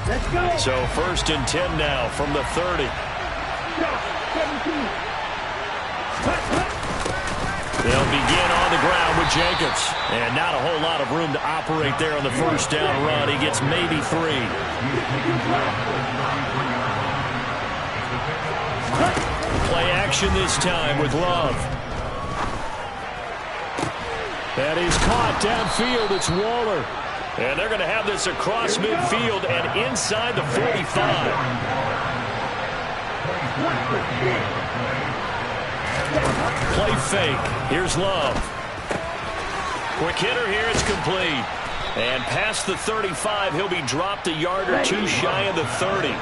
So 1st and 10 now from the 30. They'll begin on the ground with Jacobs. And not a whole lot of room to operate there on the 1st down run. He gets maybe 3. Play action this time with Love. That is caught downfield. It's Waller. And they're going to have this across midfield and inside the 45. Play fake. Here's Love. Quick hitter here. It's complete. And past the 35, he'll be dropped a yard or two shy of the 30.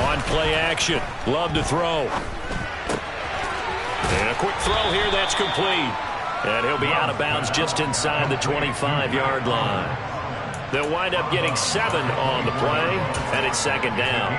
On play action. Love to throw. And a quick throw here. That's complete. And he'll be out of bounds just inside the 25-yard line. They'll wind up getting 7 on the play, and it's 2nd down.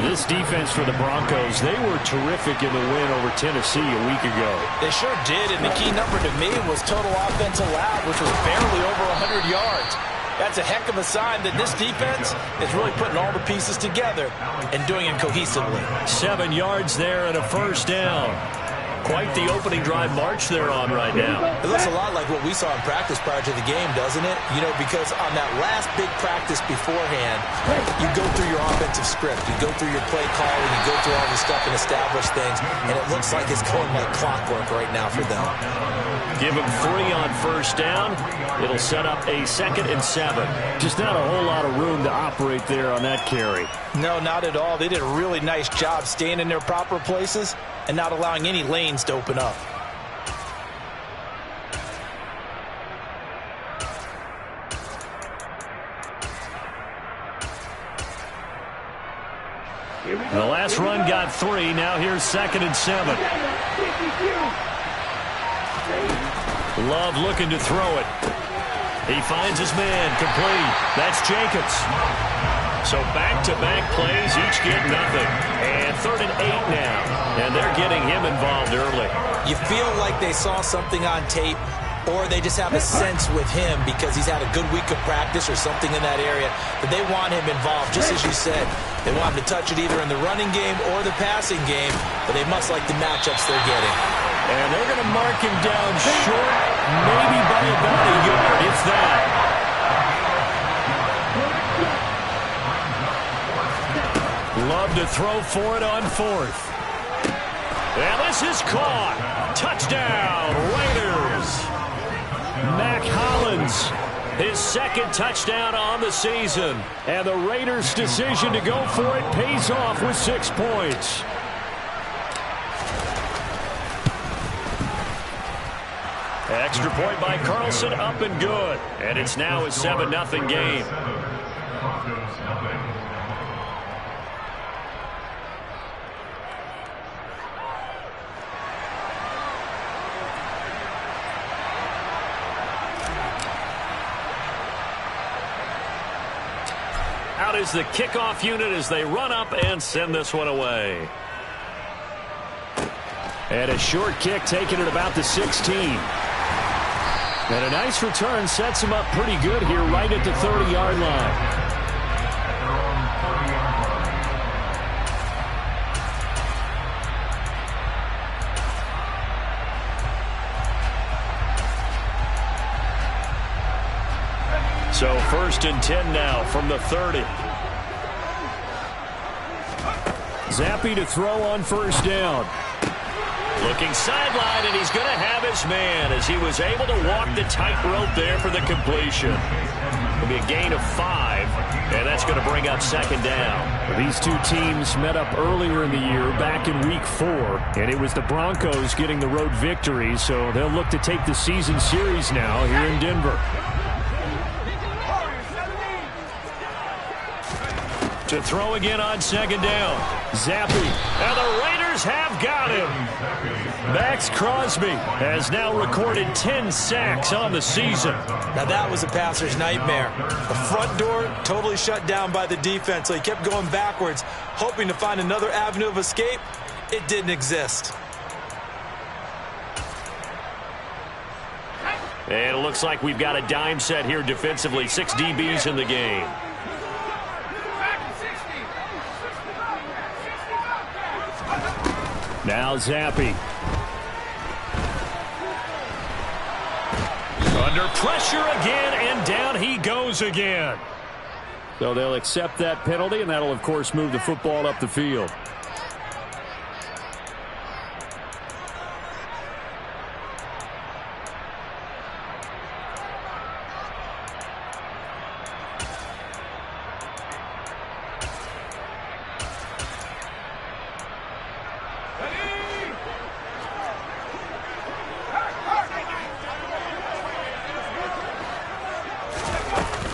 This defense for the Broncos, they were terrific in the win over Tennessee a week ago. They sure did, and the key number to me was total offense allowed, which was barely over 100 yards. That's a heck of a sign that this defense is really putting all the pieces together and doing it cohesively. 7 yards there and a 1st down. Quite the opening drive march they're on right now. It looks a lot like what we saw in practice prior to the game, doesn't it? You know, because on that last big practice beforehand, you go through your offensive script. You go through your play calling. You go through all the stuff and establish things. And it looks like it's going like clockwork right now for them. Give them 3 on 1st down. It'll set up a 2nd and 7. Just not a whole lot of room to operate there on that carry. No, not at all. They did a really nice job staying in their proper places and not allowing any lanes to open up. The last run got 3. Now here's 2nd and 7. Love looking to throw it. He finds his man. Complete. That's Jacobs. So back-to-back plays, each get nothing. And 3rd and 8 now. And they're getting him involved early. You feel like they saw something on tape, or they just have a sense with him because he's had a good week of practice or something in that area that they want him involved, just as you said. They want him to touch it either in the running game or the passing game, but they must like the matchups they're getting. And they're going to mark him down short, maybe by about a yard, if that. Love to throw for it on 4th. And this is caught. Touchdown, Raiders. Mac Hollins, his 2nd touchdown on the season. And the Raiders' decision to go for it pays off with 6 points. Extra point by Carlson, up and good. And it's now a 7-0 game. Out is the kickoff unit as they run up and send this one away. And a short kick taken at about the 16. And a nice return sets him up pretty good here right at the 30-yard line. So 1st and 10 now from the 30. Zappy to throw on 1st down. Looking sideline, and he's going to have his man as he was able to walk the tightrope there for the completion. It'll be a gain of 5, and that's going to bring up 2nd down. These two teams met up earlier in the year, back in Week 4, and it was the Broncos getting the road victory, so they'll look to take the season series now here in Denver. To throw again on 2nd down. Zappy. And the Raiders have got him. Max Crosby has now recorded 10 sacks on the season. Now that was a passer's nightmare. The front door totally shut down by the defense, so he kept going backwards, hoping to find another avenue of escape. It didn't exist. And it looks like we've got a dime set here defensively. 6 DBs in the game. Now Zappi. Under pressure again, and down he goes again. So they'll accept that penalty, and that'll, of course, move the football up the field.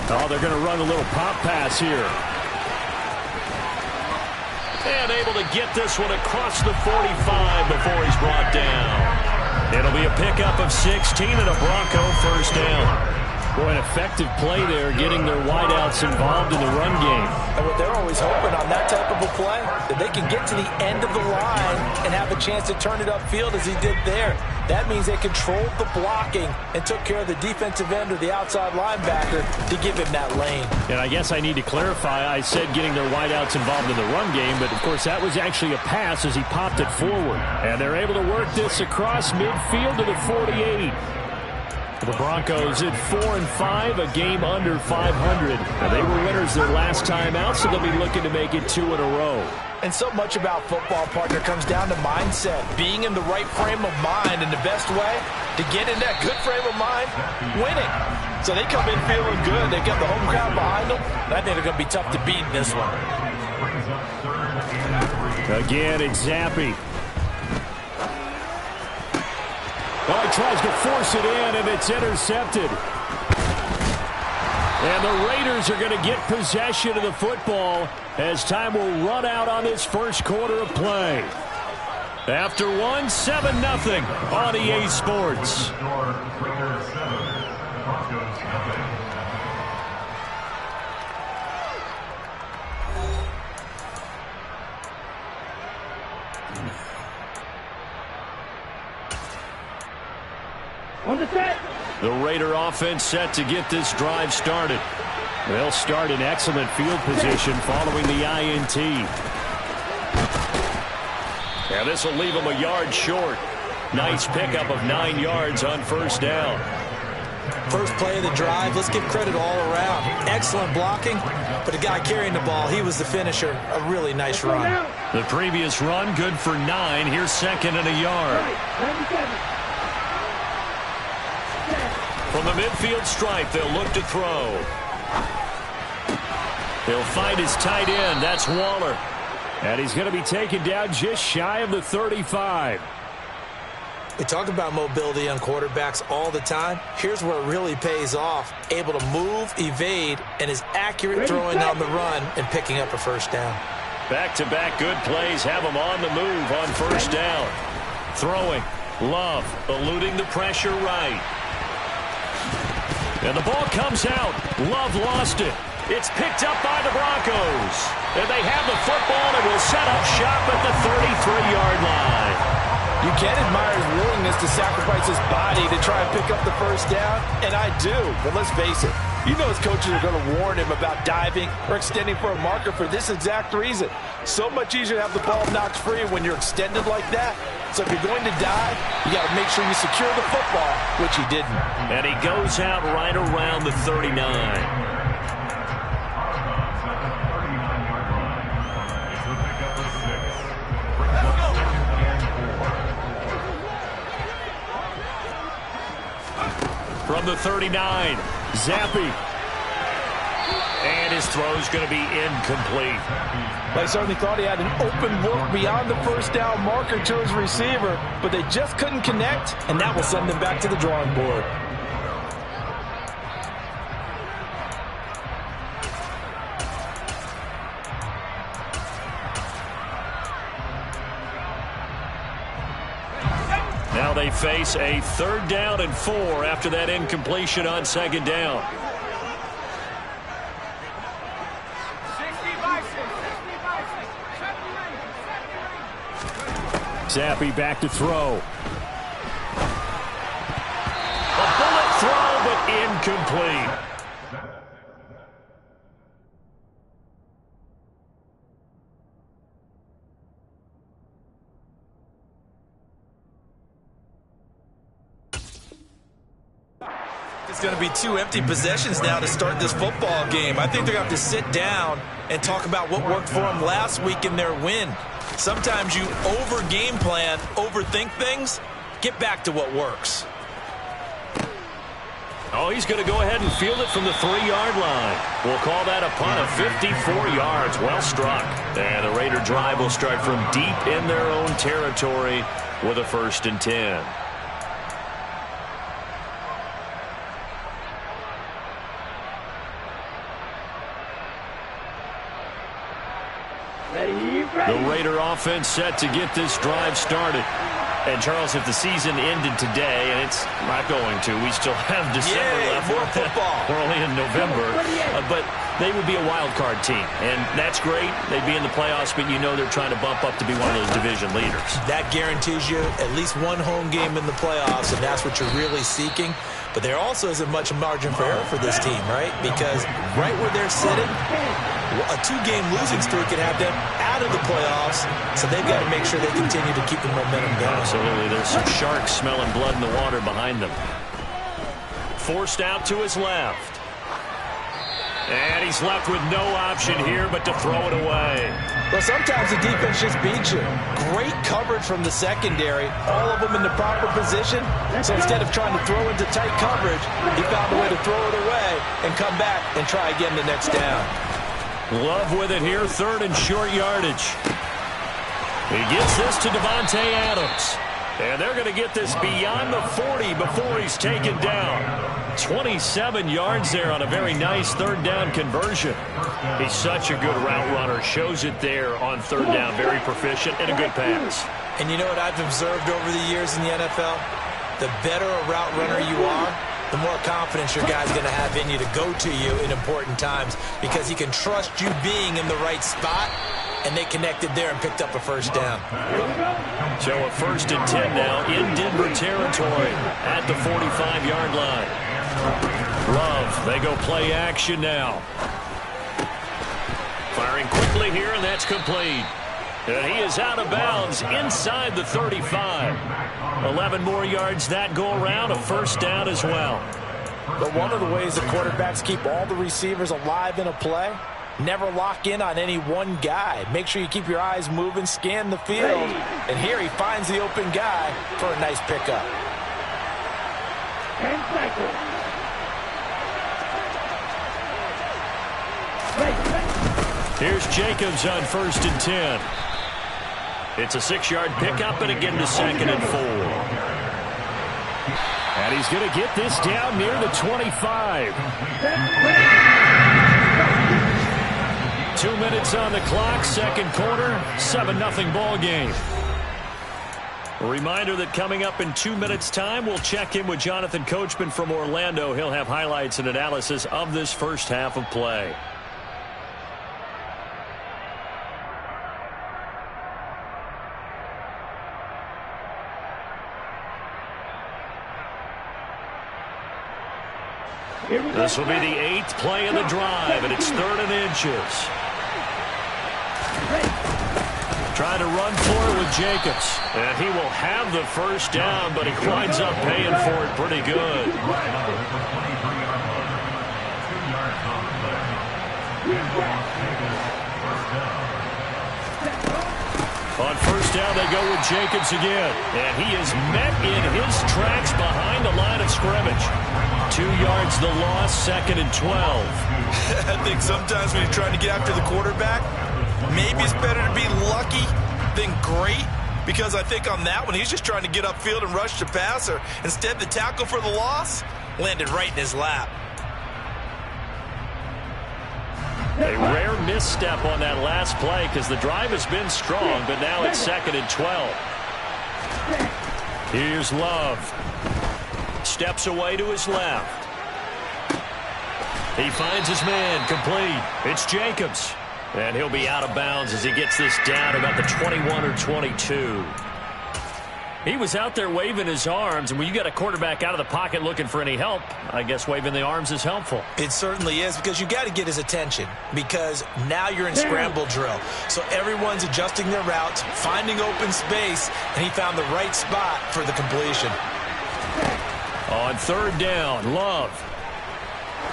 Oh, they're going to run a little pop pass here. And able to get this one across the 45 before he's brought down. It'll be a pickup of 16 and a Bronco first down. Boy, an effective play there, getting their wideouts involved in the run game. And what they're always hoping on that type of a play, that they can get to the end of the line and have a chance to turn it upfield as he did there. That means they controlled the blocking and took care of the defensive end or the outside linebacker to give him that lane. And I guess I need to clarify, I said getting their wideouts involved in the run game, but of course that was actually a pass as he popped it forward. And they're able to work this across midfield to the 48. The Broncos at 4-5, a game under 500. Now, they were winners their last time out, so they'll be looking to make it 2 in a row. And so much about football, partner, comes down to mindset. Being in the right frame of mind, and the best way to get in that good frame of mind, winning. So they come in feeling good. They've got the home crowd behind them. I think they're going to be tough to beat in this one. Again, it's Zappi. Oh, he tries to force it in, and it's intercepted. And the Raiders are going to get possession of the football as time will run out on this first quarter of play. After 7-0 on EA Sports. The Raider offense set to get this drive started. They'll start in excellent field position following the INT. And this will leave them a yard short. Nice pickup of 9 yards on first down. First play of the drive, let's give credit all around. Excellent blocking, but the guy carrying the ball, he was the finisher. A really nice run. The previous run, good for 9. Here's second and a yard. From the midfield stripe, they'll look to throw. He'll find his tight end. That's Waller. And he's going to be taken down just shy of the 35. We talk about mobility on quarterbacks all the time. Here's where it really pays off. Able to move, evade, and is accurate throwing on the run and picking up a first down. Back-to-back good plays have him on the move on first down. Throwing. Love eluding the pressure right. And the ball comes out. Love lost it. It's picked up by the Broncos. And they have the football and will set up shop at the 33-yard line. You can admire his willingness to sacrifice his body to try and pick up the first down, and I do. But let's face it, you know his coaches are going to warn him about diving or extending for a marker for this exact reason. So much easier to have the ball knocked free when you're extended like that. So if you're going to dive, you got to make sure you secure the football, which he didn't. And he goes out right around the 39. From the 39, Zappi. And his throw's going to be incomplete. I certainly thought he had an open look beyond the first down marker to his receiver, but they just couldn't connect, and that will send them back to the drawing board. Now they face a 3rd down and 4 after that incompletion on 2nd down. Zappi back to throw. A bullet throw complete. It's going to be 2 empty possessions now to start this football game. I think they're going to have to sit down and talk about what worked for them last week in their win. Sometimes you over-game plan, overthink things. Get back to what works. Oh, he's going to go ahead and field it from the 3-yard line. We'll call that a punt of 54 yards. Well struck. And the Raider drive will start from deep in their own territory with a 1st and 10. The Raider offense set to get this drive started. And, Charles, if the season ended today, and it's not going to, we still have December left. More football. We're only in November. But they would be a wild card team. And that's great. They'd be in the playoffs, but you know they're trying to bump up to be one of those division leaders. That guarantees you at least one home game in the playoffs, and that's what you're really seeking. But there also isn't much margin for error for this team, right? Because right where they're sitting, a 2-game losing streak could have them out of the playoffs, so they've got to make sure they continue to keep the momentum going. Absolutely. There's some sharks smelling blood in the water behind them. Forced out to his left. And he's left with no option here but to throw it away. Well, sometimes the defense just beats you. Great coverage from the secondary, all of them in the proper position. So instead of trying to throw into tight coverage, he found a way to throw it away and come back and try again the next down. Love with it here, 3rd and short yardage. He gets this to Davante Adams. And they're going to get this beyond the 40 before he's taken down. 27 yards there on a very nice 3rd down conversion. He's such a good route runner. Shows it there on 3rd down. Very proficient and a good pass. And you know what I've observed over the years in the NFL? The better a route runner you are, the more confidence your guy's going to have in you to go to you in important times because he can trust you being in the right spot, and they connected there and picked up a 1st down. So a 1st and 10 now in Denver territory at the 45-yard line. Love, they go play action now. Firing quickly here, and that's complete. And he is out of bounds inside the 35. 11 more yards that go around, a 1st down as well. But one of the ways the quarterbacks keep all the receivers alive in a play, never lock in on any one guy. Make sure you keep your eyes moving, scan the field. And here he finds the open guy for a nice pickup. 10 seconds. Here's Jacobs on 1st and 10. It's a 6-yard pickup, and again to 2nd and 4. And he's going to get this down near the 25. 2 minutes on the clock, 2nd quarter, 7-0 ball game. A reminder that coming up in 2 minutes' time, we'll check in with Jonathan Coachman from Orlando. He'll have highlights and analysis of this first half of play. This will be the 8th play of the drive, and it's 3rd and inches. Trying to run for it with Jacobs. And he will have the 1st down, but he winds up paying for it pretty good. On 1st down, they go with Jacobs again. And he is met in his tracks behind the line of scrimmage. 2 yards the loss, 2nd and 12. I think sometimes when you're trying to get after the quarterback, maybe it's better to be lucky than great, because I think on that one, he's just trying to get upfield and rush the passer. Instead, the tackle for the loss landed right in his lap. A rare misstep on that last play because the drive has been strong, but now it's 2nd and 12. Here's Love. Steps away to his left. He finds his man, complete. It's Jacobs. And he'll be out of bounds as he gets this down about the 21 or 22. He was out there waving his arms, and when you got a quarterback out of the pocket looking for any help, I guess waving the arms is helpful. It certainly is, because you got to get his attention, because now you're in scramble drill. So everyone's adjusting their routes, finding open space, and he found the right spot for the completion. On third down, Love.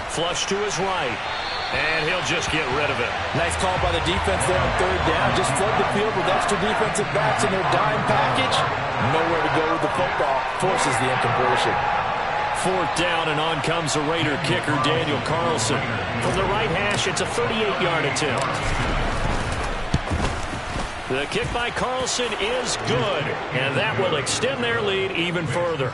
Flush to his right. And he'll just get rid of it. Nice call by the defense there on third down. Just flood the field with extra defensive backs in their dime package. Nowhere to go with the football. Forces the incompletion. Fourth down, and on comes the Raider kicker, Daniel Carlson. From the right hash, it's a 38-yard attempt. The kick by Carlson is good, and that will extend their lead even further.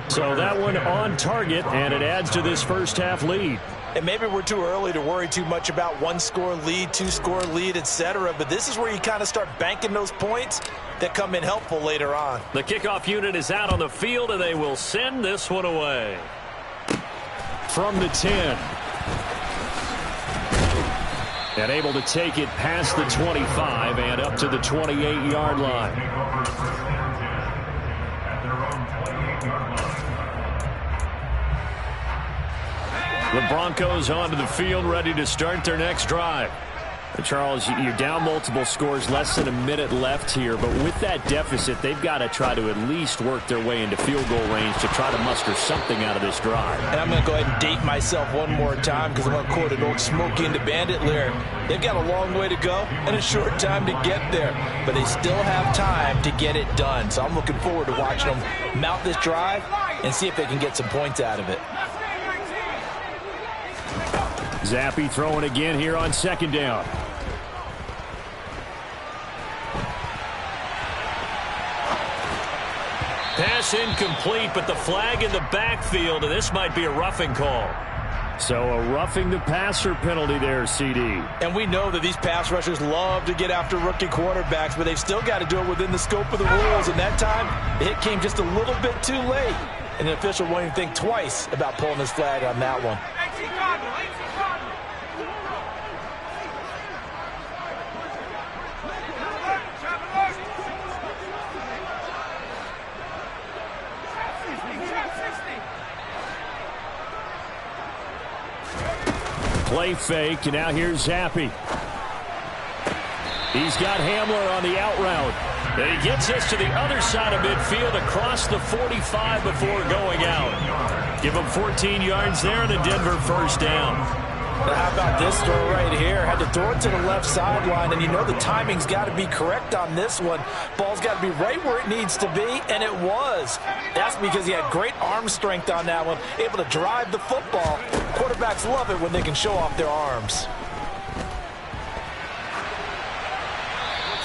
So that one on target, and it adds to this first-half lead. And maybe we're too early to worry too much about one-score lead, two-score lead, etc. But this is where you kind of start banking those points that come in helpful later on. The kickoff unit is out on the field, and they will send this one away. From the 10. And able to take it past the 25 and up to the 28-yard line. The Broncos onto the field, ready to start their next drive. Charles, you're down multiple scores, less than a minute left here, but with that deficit, they've got to try to at least work their way into field goal range to try to muster something out of this drive. And I'm going to go ahead and date myself one more time, because I'm going to quote an old Smokey and the Bandit lyric. They've got a long way to go and a short time to get there, but they still have time to get it done. So I'm looking forward to watching them mount this drive and see if they can get some points out of it. Zappi throwing again here on second down. Pass incomplete, but the flag in the backfield, and this might be a roughing call. So a roughing the passer penalty there, CD. And we know that these pass rushers love to get after rookie quarterbacks, but they've still got to do it within the scope of the rules. And that time, the hit came just a little bit too late. And the official won't even think twice about pulling his flag on that one. Play fake, and now here's Zappi. He's got Hamler on the out route. And he gets this to the other side of midfield across the 45 before going out. Give him 14 yards there and a Denver first down. But how about this throw right here? Had to throw it to the left sideline, and you know the timing's got to be correct on this one. Ball's got to be right where it needs to be, and it was. That's because he had great arm strength on that one, able to drive the football. Quarterbacks love it when they can show off their arms.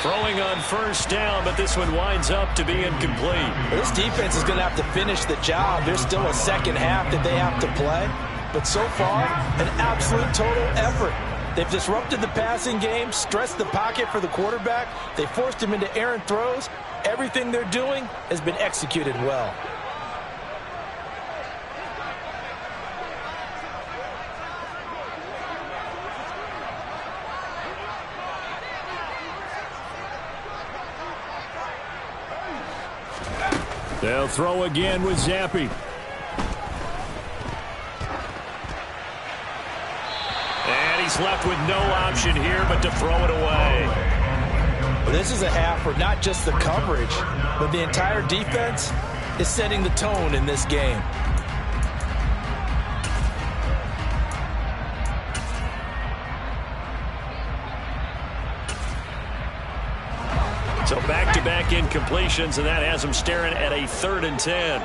Throwing on first down, but this one winds up to be incomplete. This defense is going to have to finish the job. There's still a second half that they have to play. But so far, an absolute total effort. They've disrupted the passing game, stressed the pocket for the quarterback. They forced him into errant throws. Everything they're doing has been executed well. They'll throw again with Zappi. And he's left with no option here but to throw it away. Well, this is a half where not just the coverage, but the entire defense is setting the tone in this game. So back-to-back incompletions, and that has them staring at a 3rd and 10.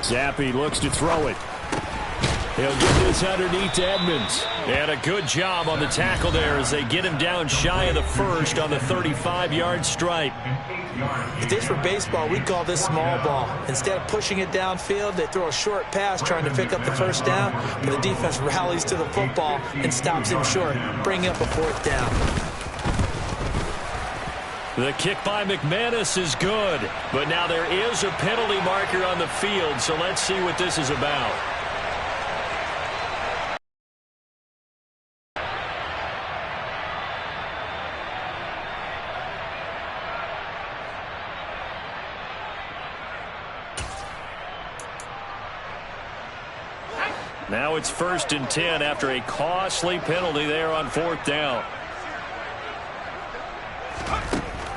Zappi looks to throw it. He'll get this underneath to Edmonds. And a good job on the tackle there as they get him down shy of the first on the 35-yard stripe. If this were baseball, we'd call this small ball. Instead of pushing it downfield, they throw a short pass trying to pick up the first down, but the defense rallies to the football and stops him short, bringing up a 4th down. The kick by McManus is good, but now there is a penalty marker on the field, so let's see what this is about. Now it's 1st and 10 after a costly penalty there on 4th down.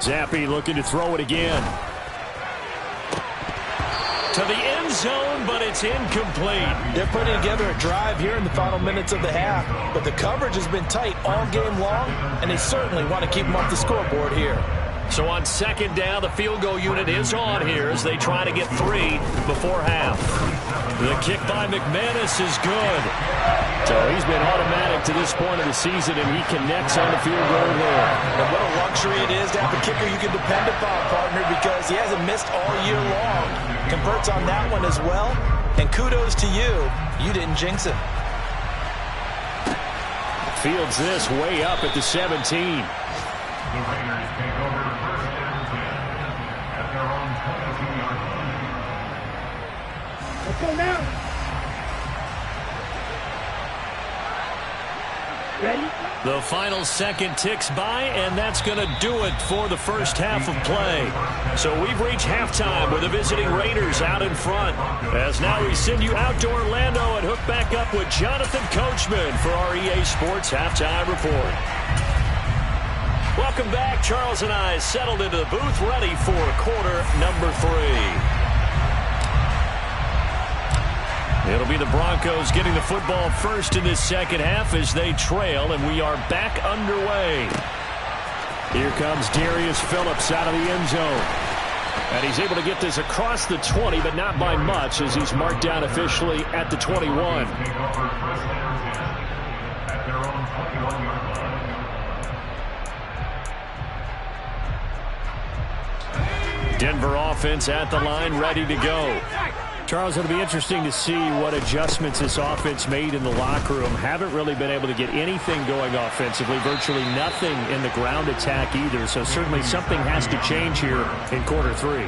Zappi looking to throw it again. To the end zone, but it's incomplete. They're putting together a drive here in the final minutes of the half, but the coverage has been tight all game long, and they certainly want to keep them off the scoreboard here. So on 2nd down, the field goal unit is on here as they try to get 3 before half. The kick by McManus is good. So he's been automatic to this point of the season, and he connects on the field goal there. And what a luxury it is to have a kicker you can depend upon, partner, because he hasn't missed all year long. Converts on that one as well, and kudos to you. You didn't jinx it. Fields this way up at the 17. The Raiders take over 1st and 10 at their own 22-yard line. Let's go now. Ready? The final second ticks by, and that's going to do it for the first half of play. So we've reached halftime with the visiting Raiders out in front. As now we send you out to Orlando and hook back up with Jonathan Coachman for our EA Sports Halftime Report. Welcome back. Charles and I settled into the booth ready for quarter number 3. It'll be the Broncos getting the football first in this second half as they trail, and we are back underway. Here comes Darius Phillips out of the end zone. And he's able to get this across the 20, but not by much as he's marked down officially at the 21. Take over 1st and 10 at their own 21-yard line. Denver offense at the line, ready to go. Charles, it'll be interesting to see what adjustments this offense made in the locker room. Haven't really been able to get anything going offensively, virtually nothing in the ground attack either. So certainly something has to change here in quarter 3.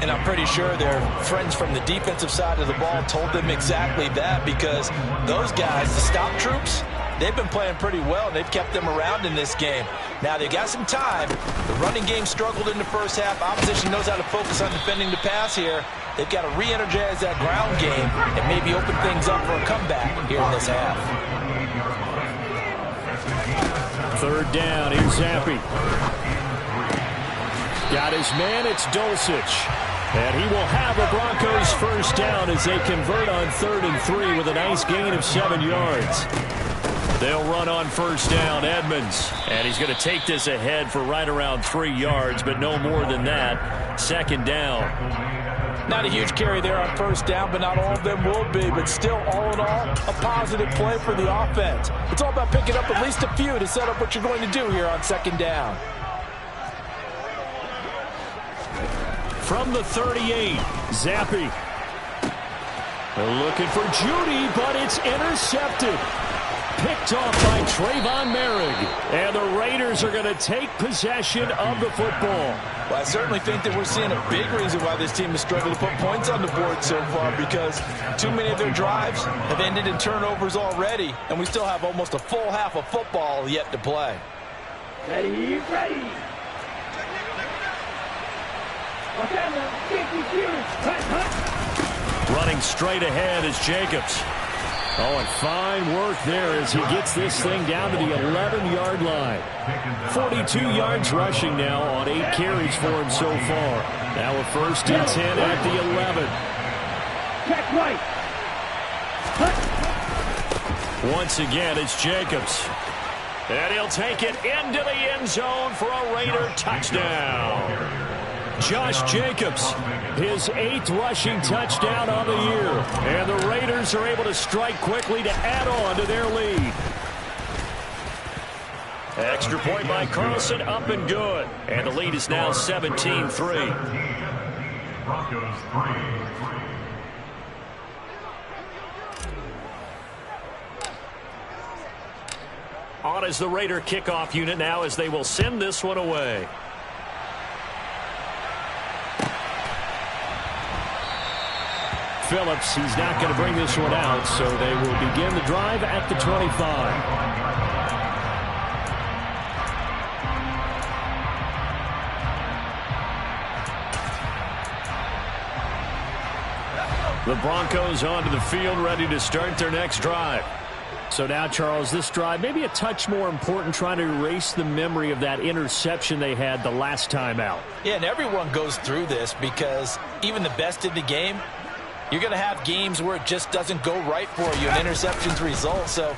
And I'm pretty sure their friends from the defensive side of the ball told them exactly that, because those guys, the stop troops, they've been playing pretty well, and they've kept them around in this game. Now, they got some time. The running game struggled in the first half. Opposition knows how to focus on defending the pass here. They've got to re-energize that ground game and maybe open things up for a comeback here in this half. 3rd down. Here's Zappi. Got his man. It's Dulcich. And he will have a Broncos first down as they convert on 3rd and 3 with a nice gain of 7 yards. They'll run on 1st down, Edmonds. And he's going to take this ahead for right around 3 yards, but no more than that. 2nd down. Not a huge carry there on 1st down, but not all of them will be. But still, all in all, a positive play for the offense. It's all about picking up at least a few to set up what you're going to do here on 2nd down. From the 38, Zappi. They're looking for Judy, but it's intercepted. Picked off by Trayvon Merrick. And the Raiders are going to take possession of the football. Well, I certainly think that we're seeing a big reason why this team has struggled to put points on the board so far, because too many of their drives have ended in turnovers already, and we still have almost a full half of football yet to play. Ready, ready. Running straight ahead is Jacobs. Oh, and fine work there as he gets this thing down to the 11-yard line. 42 yards rushing now on 8 carries for him so far. Now a 1st and 10 at the 11. Check right. Once again, it's Jacobs. And he'll take it into the end zone for a Raider touchdown. Josh Jacobs, his 8th rushing touchdown on the year. And the Raiders are able to strike quickly to add on to their lead. Extra point by Carlson, up and good. And the lead is now 17-3. Broncos 3. On is the Raider kickoff unit now as they will send this one away. Phillips, he's not going to bring this one out, so they will begin the drive at the 25. The Broncos onto the field, ready to start their next drive. So now, Charles, this drive maybe a touch more important, trying to erase the memory of that interception they had the last time out. Yeah, and everyone goes through this because even the best in the game, you're going to have games where it just doesn't go right for you, and interceptions result. So,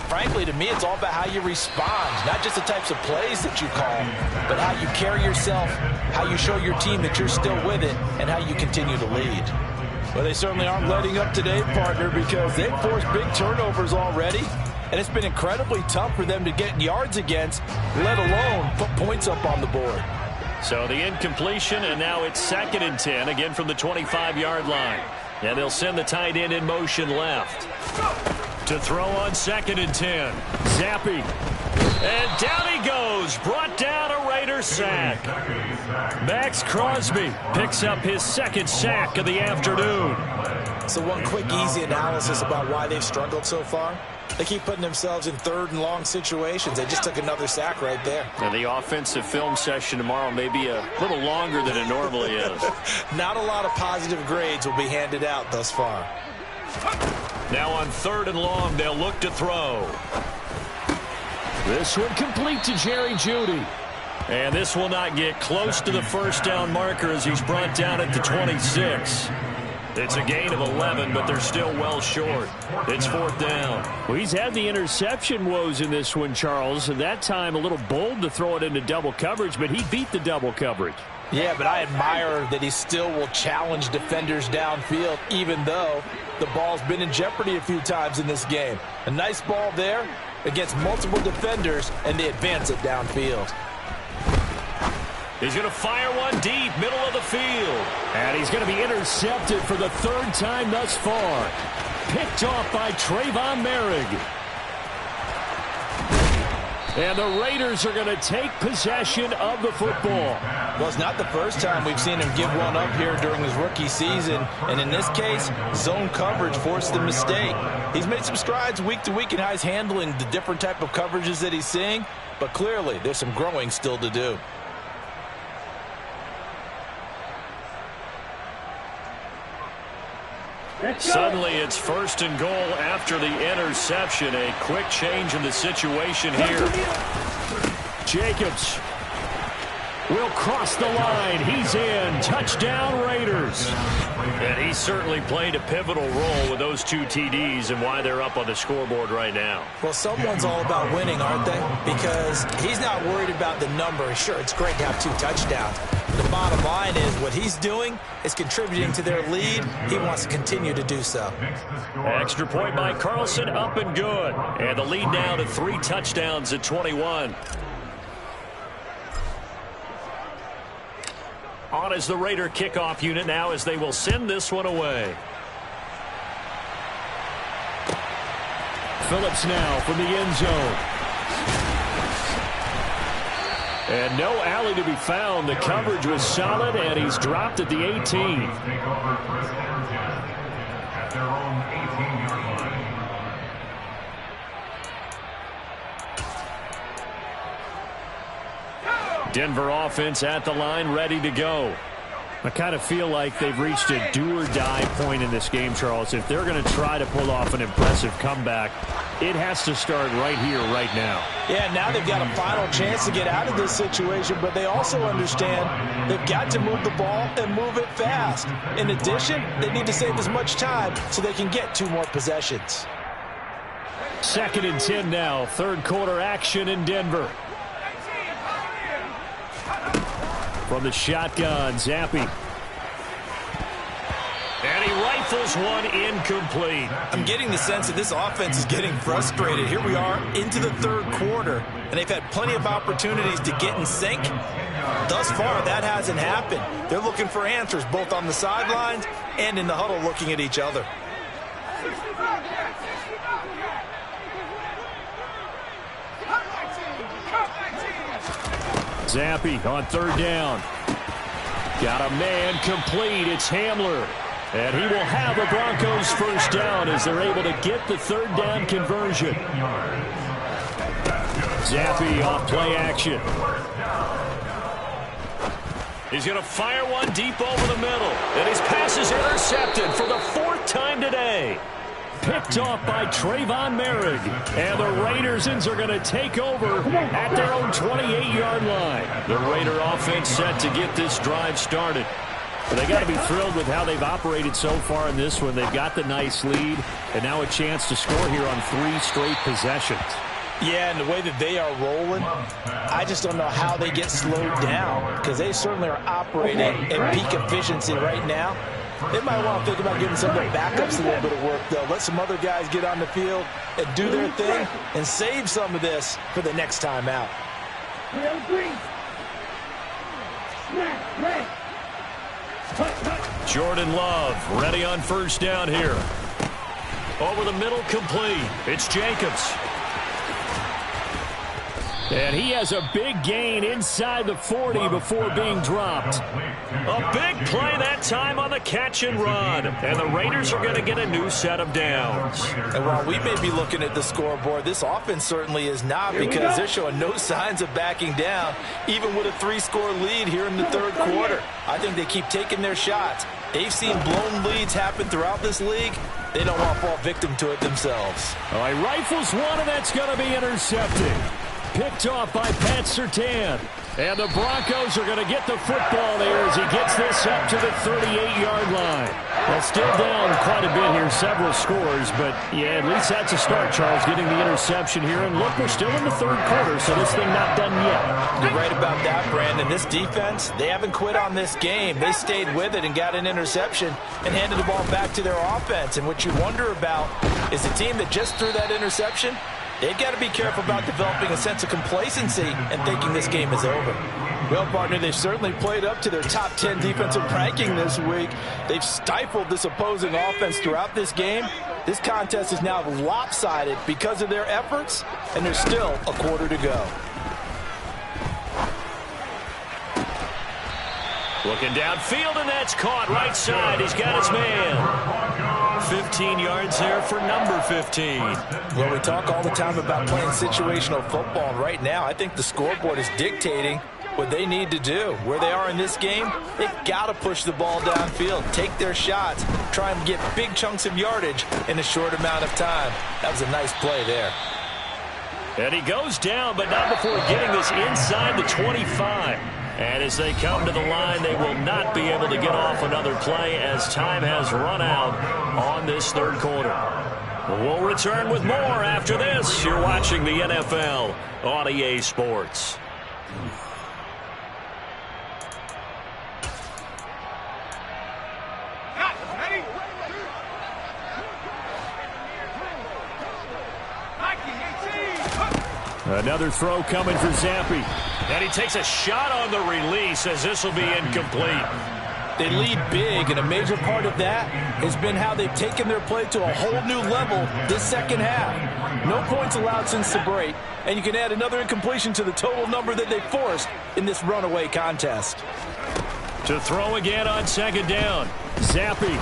frankly, to me, it's all about how you respond, not just the types of plays that you call, but how you carry yourself, how you show your team that you're still with it, and how you continue to lead. Well, they certainly aren't letting up today, partner, because they've forced big turnovers already, and it's been incredibly tough for them to get yards against, let alone put points up on the board. So the incompletion, and now it's 2nd and 10, again from the 25-yard line. And they'll send the tight end in motion left. To throw on 2nd and 10. Zappi. And down he goes. Brought down a Raider sack. Max Crosby picks up his 2nd sack of the afternoon. So one quick, easy analysis about why they've struggled so far. They keep putting themselves in 3rd and long situations. They just took another sack right there. And the offensive film session tomorrow may be a little longer than it normally is. Not a lot of positive grades will be handed out thus far. Now on 3rd and long, they'll look to throw. This one complete to Jerry Jeudy. And this will not get close to the first down marker as he's brought down at the 26. It's a gain of 11, but they're still well short. It's 4th down. Well, he's had the interception woes in this one, Charles, and that time a little bold to throw it into double coverage, but he beat the double coverage. Yeah, but I admire that he still will challenge defenders downfield, even though the ball's been in jeopardy a few times in this game. A nice ball there against multiple defenders, and they advance it downfield. He's going to fire one deep, middle of the field. And he's going to be intercepted for the 3rd time thus far. Picked off by Trayvon Merrick. And the Raiders are going to take possession of the football. Well, it's not the first time we've seen him give one up here during his rookie season. And in this case, zone coverage forced the mistake. He's made some strides week to week in how he's handling the different type of coverages that he's seeing. But clearly, there's some growing still to do. Suddenly it's 1st and goal after the interception. A quick change in the situation here. Jacobs will cross the line. He's in. Touchdown, Raiders. And he certainly played a pivotal role with those 2 TDs and why they're up on the scoreboard right now. Well, someone's all about winning, aren't they? Because he's not worried about the number. Sure, it's great to have 2 touchdowns. The bottom line is what he's doing is contributing to their lead. He wants to continue to do so. Extra point by Carlson, up and good. And the lead now to 3 touchdowns at 21. On is the Raider kickoff unit now as they will send this one away. Phillips now from the end zone. And no alley to be found. The coverage was solid, and he's dropped at the 18. Take over 1st and 10 at their own 18-yard line. Denver offense at the line, ready to go. I kind of feel like they've reached a do-or-die point in this game, Charles. If they're going to try to pull off an impressive comeback, it has to start right here, right now. Yeah, now they've got a final chance to get out of this situation, but they also understand they've got to move the ball and move it fast. In addition, they need to save as much time so they can get 2 more possessions. 2nd and 10 now. 3rd quarter action in Denver. From the shotgun, Zappi. And he rifles one incomplete. I'm getting the sense that this offense is getting frustrated. Here we are into the 3rd quarter, and they've had plenty of opportunities to get in sync. Thus far, that hasn't happened. They're looking for answers both on the sidelines and in the huddle looking at each other. Zappi on 3rd down. Got a man complete. It's Hamler. And he will have a Broncos 1st down as they're able to get the 3rd down conversion. Zappi off play action. He's going to fire one deep over the middle. And his pass is intercepted for the 4th time today. Picked off by Trayvon Merrick. And the Raiders are going to take over at their own 28-yard line. The Raider offense set to get this drive started. But they got to be thrilled with how they've operated so far in this one. They've got the nice lead, and now a chance to score here on 3 straight possessions. Yeah, and the way that they are rolling, I just don't know how they get slowed down, because they certainly are operating at peak efficiency right now. They might want to think about giving some of their backups a little bit of work, though. Let some other guys get on the field and do their thing and save some of this for the next time out. Jordan Love ready on 1st down here. Over the middle, complete. It's Jacobs. And he has a big gain inside the 40 before being dropped. A big play that time on the catch and run. And the Raiders are going to get a new set of downs. And while we may be looking at the scoreboard, this offense certainly is not, because they're showing no signs of backing down, even with a 3-score lead here in the 3rd quarter. I think they keep taking their shots. They've seen blown leads happen throughout this league. They don't want to fall victim to it themselves. All right, rifles one, and that's going to be intercepted. Picked off by Pat Surtain. And the Broncos are going to get the football there as he gets this up to the 38-yard line. Well, still down quite a bit here, several scores, but yeah, at least that's a start, Charles, getting the interception here. And look, we're still in the 3rd quarter, so this thing not done yet. You're right about that, Brandon. This defense, they haven't quit on this game. They stayed with it and got an interception and handed the ball back to their offense. And what you wonder about is the team that just threw that interception, they've got to be careful about developing a sense of complacency and thinking this game is over. Well, partner, they've certainly played up to their top 10 defensive ranking this week. They've stifled this opposing offense throughout this game. This contest is now lopsided because of their efforts, and there's still a quarter to go. Looking downfield, and that's caught right side. He's got his man. 15 yards there for number 15. Well, we talk all the time about playing situational football, and right now I think the scoreboard is dictating what they need to do. Where they are in this game, they've got to push the ball downfield, take their shots, try and get big chunks of yardage in a short amount of time. That was a nice play there. And he goes down, but not before getting this inside the 25. And as they come to the line, they will not be able to get off another play as time has run out on this 3rd quarter. We'll return with more after this. You're watching the NFL on EA Sports. Another throw coming for Zampi. And he takes a shot on the release as this will be incomplete. They lead big, and a major part of that has been how they've taken their play to a whole new level this second half. No points allowed since the break, and you can add another incompletion to the total number that they forced in this runaway contest. To throw again on 2nd down. Zampi.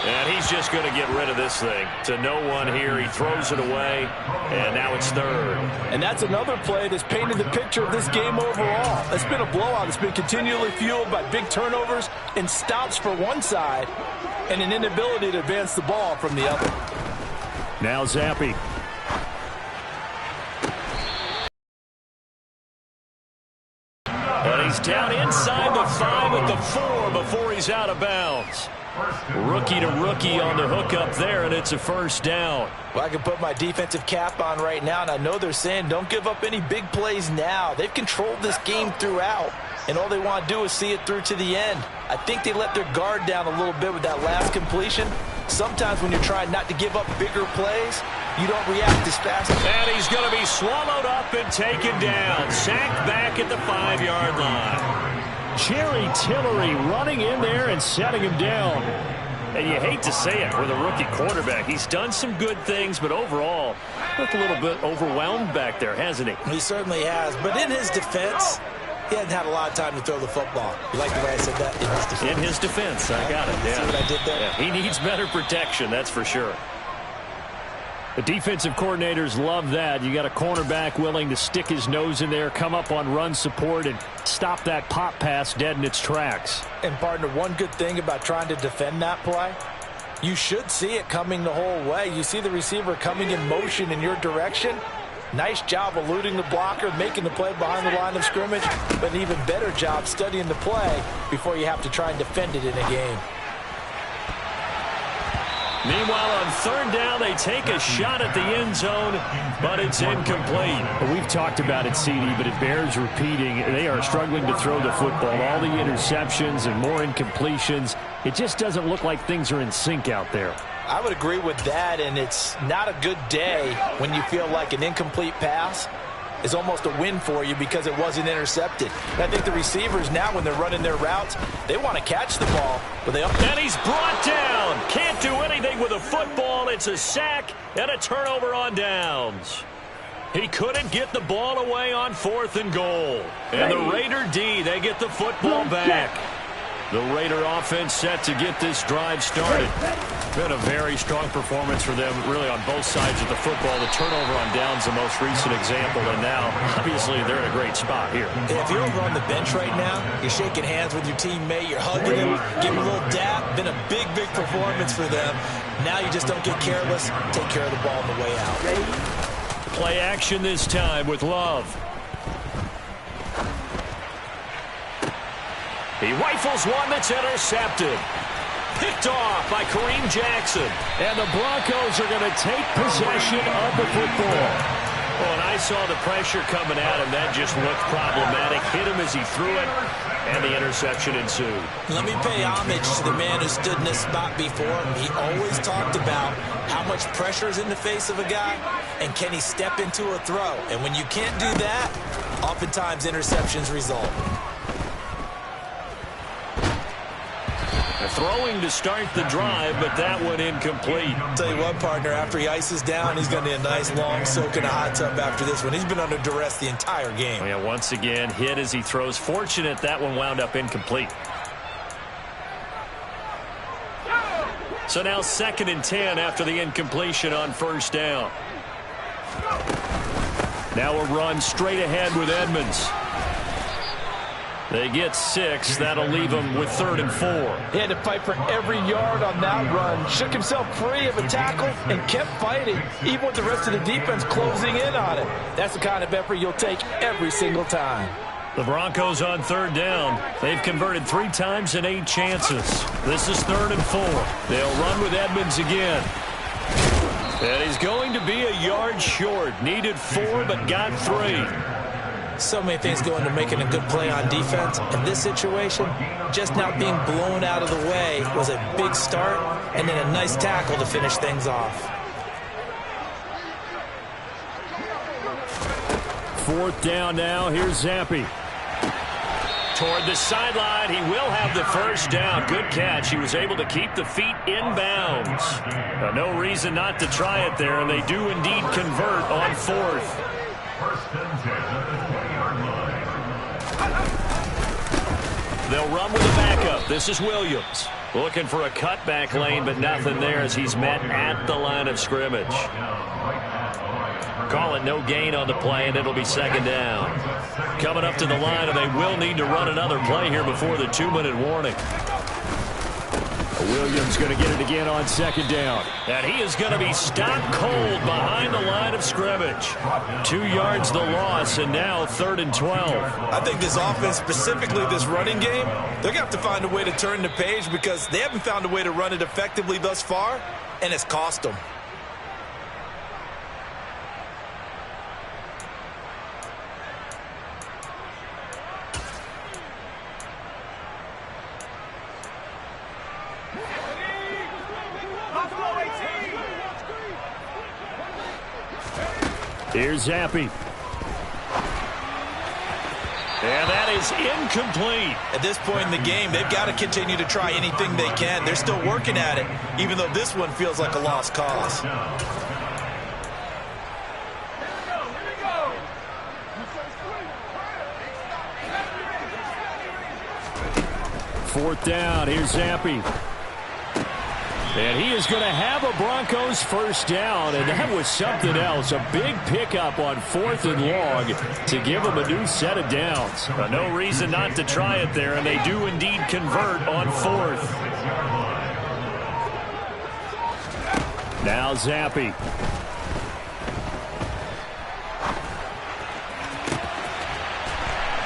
And he's just going to get rid of this thing. To no one here. He throws it away, and now it's 3rd. And that's another play that's painted the picture of this game overall. It's been a blowout. It's been continually fueled by big turnovers and stops for one side and an inability to advance the ball from the other. Now Zampi. And he's down inside the 5 at the 4 before he's out of bounds. Rookie to rookie on the hookup there, and it's a 1st down. Well, I can put my defensive cap on right now, and I know they're saying don't give up any big plays now. They've controlled this game throughout, and all they want to do is see it through to the end. I think they let their guard down a little bit with that last completion. Sometimes when you're trying not to give up bigger plays, you don't react as fast. And he's going to be swallowed up and taken down. Sacked back at the 5-yard line. Jerry Tillery running in there and setting him down. And you hate to say it with a rookie quarterback. He's done some good things, but overall, looked a little bit overwhelmed back there, hasn't he? He certainly has. But in his defense, he hasn't had a lot of time to throw the football. You like the way I said that? In his defense. In his defense, I got it. Yeah. See what I did there? Yeah. He needs better protection, that's for sure. The defensive coordinators love that. You got a cornerback willing to stick his nose in there, come up on run support, and stop that pop pass dead in its tracks. And, partner, one good thing about trying to defend that play, you should see it coming the whole way. You see the receiver coming in motion in your direction. Nice job eluding the blocker, making the play behind the line of scrimmage, but an even better job studying the play before you have to try and defend it in a game. Meanwhile, on third down, they take a shot at the end zone, but it's incomplete. Well, we've talked about it, CD, but it bears repeating. They are struggling to throw the football. All the interceptions and more incompletions. It just doesn't look like things are in sync out there. I would agree with that, and it's not a good day when you feel like an incomplete pass is almost a win for you because it wasn't intercepted. And I think the receivers now, when they're running their routes, they want to catch the ball. But and he's brought down. Can't do anything with a football. It's a sack and a turnover on downs. He couldn't get the ball away on 4th and goal. And the Raider D, they get the football back. The Raider offense set to get this drive started. Been a very strong performance for them, really, on both sides of the football. The turnover on downs, the most recent example, and now, obviously, they're in a great spot here. If you're over on the bench right now, you're shaking hands with your teammate, you're hugging him, giving a little dap. Been a big, big performance for them. Now you just don't get careless. Take care of the ball on the way out. Play action this time with Love. He rifles one that's intercepted. Picked off by Kareem Jackson. And the Broncos are going to take possession of the football. Oh, and I saw the pressure coming at him. That just looked problematic. Hit him as he threw it, and the interception ensued. Let me pay homage to the man who stood in this spot before. He always talked about how much pressure is in the face of a guy, and can he step into a throw. And when you can't do that, oftentimes interceptions result. Throwing to start the drive, but that one incomplete. Tell you what, partner, after he ices down, he's going to need a nice long soak in a hot tub after this one. He's been under duress the entire game. Oh, yeah, once again, hit as he throws. Fortunate that one wound up incomplete. So now 2nd and 10 after the incompletion on 1st down. Now a run straight ahead with Edmonds. They get 6. That'll leave them with 3rd and 4. He had to fight for every yard on that run. Shook himself free of a tackle and kept fighting, even with the rest of the defense closing in on it. That's the kind of effort you'll take every single time. The Broncos on 3rd down. They've converted 3 times in 8 chances. This is 3rd and 4. They'll run with Edmonds again. And he's going to be a yard short. Needed 4, but got 3. So many things go into making a good play on defense. In this situation, just not being blown out of the way was a big start, and then a nice tackle to finish things off. 4th down now. Here's Zampi. Toward the sideline, he will have the 1st down. Good catch. He was able to keep the feet in bounds. No reason not to try it there, and they do indeed convert on 4th. They'll run with a backup. This is Williams. Looking for a cutback lane, but nothing there as he's met at the line of scrimmage. Call it no gain on the play, and it'll be 2nd down. Coming up to the line, and they will need to run another play here before the 2-minute warning. Williams going to get it again on 2nd down. And he is going to be stopped cold behind the line of scrimmage. 2 yards the loss, and now 3rd and 12. I think this offense, specifically this running game, they're going to have to find a way to turn the page because they haven't found a way to run it effectively thus far, and it's cost them. Here's Zampi. And that is incomplete. At this point in the game, they've got to continue to try anything they can. They're still working at it, even though this one feels like a lost cause. Fourth down. Here's Zampi. And he is going to have a Broncos first down, and that was something else. A big pickup on 4th and long to give him a new set of downs. No reason not to try it there, and they do indeed convert on 4th. Now Zappi.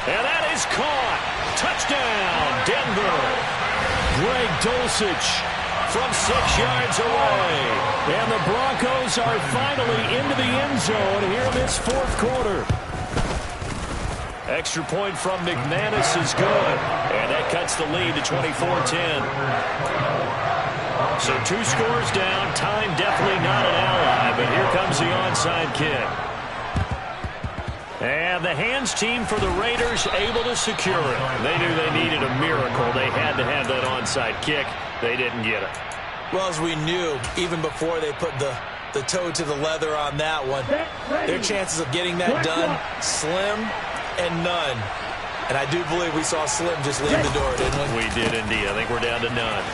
And that is caught. Touchdown, Denver. Greg Dulcich from 6 yards away. And the Broncos are finally into the end zone here in this 4th quarter. Extra point from McManus is good. And that cuts the lead to 24-10. So 2 scores down. Time definitely not an ally, but here comes the onside kick. And the hands team for the Raiders able to secure it. They knew they needed a miracle. They had to have that onside kick. They didn't get it. Well, as we knew, even before they put the toe to the leather on that one, their chances of getting that done, slim and none. And I do believe we saw Slim just leave the door, didn't we? We did indeed. I think we're down to none.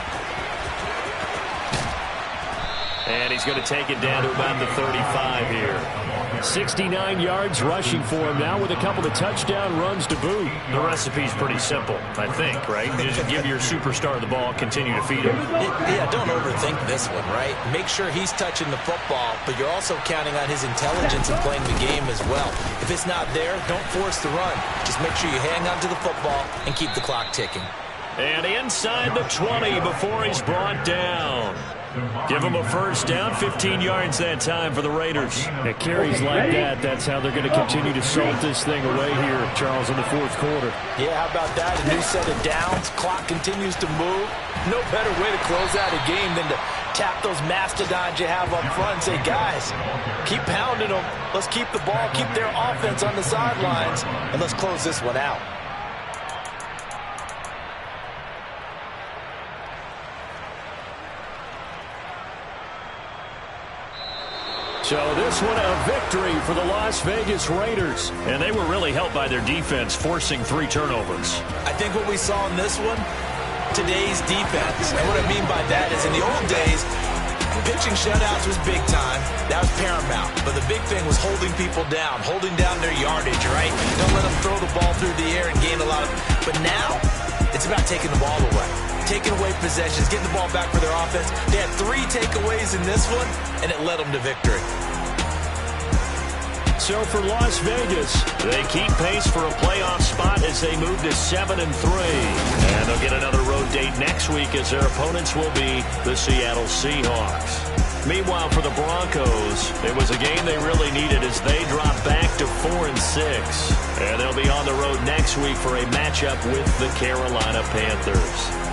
And he's going to take it down to about the 35 here. 69 yards rushing for him now with a couple of touchdown runs to boot. The recipe's pretty simple, I think, right? You just give your superstar the ball, continue to feed him. Yeah, don't overthink this one, right? Make sure he's touching the football, but you're also counting on his intelligence in playing the game as well. If it's not there, don't force the run. Just make sure you hang on to the football and keep the clock ticking. And inside the 20 before he's brought down. Give him a first down, 15 yards that time for the Raiders. At carries like that, that's how they're going to continue to salt this thing away here, Charles, in the 4th quarter. Yeah, how about that? A new set of downs. Clock continues to move. No better way to close out a game than to tap those mastodons you have up front and say, guys, keep pounding them. Let's keep the ball, keep their offense on the sidelines, and let's close this one out. So this one a victory for the Las Vegas Raiders. And they were really helped by their defense, forcing 3 turnovers. I think what we saw in this one, today's defense. And what I mean by that is in the old days, pitching shutouts was big time. That was paramount. But the big thing was holding people down, holding down their yardage, right? Don't let them throw the ball through the air and gain a lot of... But now, it's about taking the ball away. Taking away possessions, getting the ball back for their offense. They had 3 takeaways in this one, and it led them to victory. So for Las Vegas, they keep pace for a playoff spot as they move to 7-3. And they'll get another road date next week as their opponents will be the Seattle Seahawks. Meanwhile, for the Broncos, it was a game they really needed as they drop back to 4-6. And they'll be on the road next week for a matchup with the Carolina Panthers.